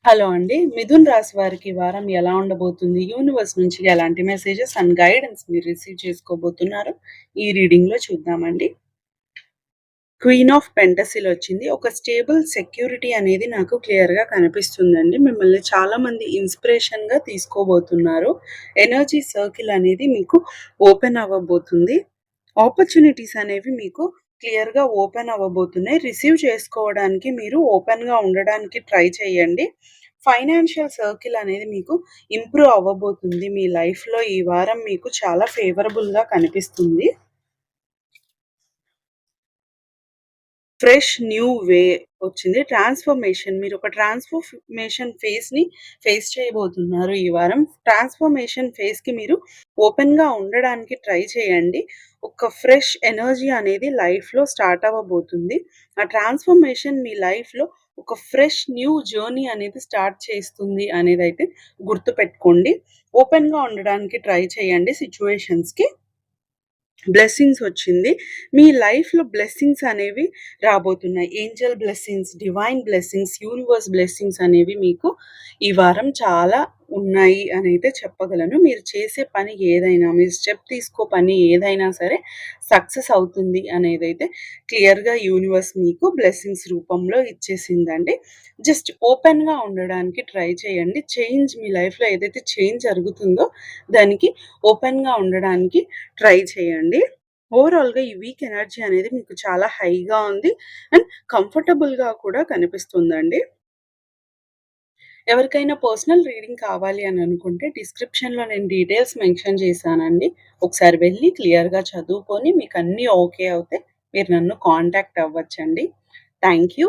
Hello అండి. మిథున్ రాశి వారికి ఈ వారం ఎలా ఉండబోతుంది? యూనివర్స్ నుంచి ఎలాంటి మెసేజెస్ అండ్ గైడెన్స్ మీరు రిసీవ్ చేసుకోబోతున్నారు? ఈ రీడింగ్‌లో చూద్దామండి. క్వీన్ ఆఫ్ పెంటసిల్ వచ్చింది. ఒక స్టేబుల్ సెక్యూరిటీ అనేది నాకు క్లియర్‌గా కనిపిస్తుందండి. మిమ్మల్ని చాలామంది ఇన్‌స్పిరేషన్‌గా తీసుకోబోతున్నారు. ఎనర్జీ సర్కిల్ అనేది మీకు ఓపెన్ అవ్వబోతుంది. ఆపర్చునిటీస్ అనేవి మీకు క్లియర్‌గా ఓపెన్ అవ్వబోతున్నాయి. రిసీవ్ చేసుకోవడానికి మీరు ఓపెన్‌గా ఉండడానికి ట్రై చేయండి. ఫైనాన్షియల్ సర్కిల్ అనేది మీకు ఇంప్రూవ్ అవ్వబోతుంది. మీ లైఫ్‌లో ఈ వారం మీకు చాలా ఫేవరబుల్‌గా కనిపిస్తుంది. ఫ్రెష్ న్యూ వే వచ్చింది. ట్రాన్స్‌ఫర్మేషన్ మీరొక ట్రాన్స్‌ఫర్మేషన్ ఫేజ్‌ని ఫేస్ చేయబోతున్నారు ఈ వారం. ట్రాన్స్‌ఫర్మేషన్ ఫేజ్‌కి మీరు ఓపెన్‌గా ఉండడానికి ట్రై చేయండి. ఒక ఫ్రెష్ ఎనర్జీ అనేది లైఫ్‌లో స్టార్ట్ అవ్వబోతుంది. ఆ ట్రాన్స్‌ఫర్మేషన్ మీ లైఫ్‌లో ఒక ఫ్రెష్ న్యూ జర్నీ అనేది స్టార్ట్ చేస్తుంది అనేదైతే గుర్తుపెట్టుకోండి. ఓపెన్‌గా ఉండడానికి ట్రై చేయండి సిట్యుయేషన్స్‌కి. బ్లెస్సింగ్స్ వచ్చింది. మీ లైఫ్‌లో బ్లెస్సింగ్స్ అనేవి రాబోతున్నాయి. Angel blessings, divine blessings, universe blessings అనేవి మీకు ఈ వారం చాలా ఉన్నాయి అనైతే చెప్పగలను. మీరు చేసే పని ఏదైనా, మీరు స్టెప్ తీసుకో పని ఏదైనా సరే సక్సెస్ అవుతుంది అనేదైతే క్లియర్‌గా యూనివర్స్ మీకు బ్లెస్సింగ్స్ రూపంలో ఇచ్చేసిందండి. జస్ట్ ఓపెన్‌గా ఉండడానికి ట్రై చేయండి. మీ లైఫ్‌లో ఏదైతే చేంజ్ జరుగుతుందో దానికి ఓపెన్‌గా ఉండడానికి ట్రై చేయండి. ఓవరాల్‌గా ఈ వీక్ ఎనర్జీ అనేది మీకు చాలా హైగా ఉంది. అండ్ కంఫర్టబుల్‌గా కూడా కనిపిస్తుందండి. ఎవరికైనా పర్సనల్ రీడింగ్ కావాలి అని అనుకుంటే డిస్క్రిప్షన్‌లో నేను డీటెయిల్స్ మెన్షన్ చేశానండి. ఒకసారి వెళ్లి క్లియర్‌గా చదువుకొని మీకు అన్నీ ఓకే అవుతే మీరు నన్ను కాంటాక్ట్ అవ్వచ్చండి. Thank you.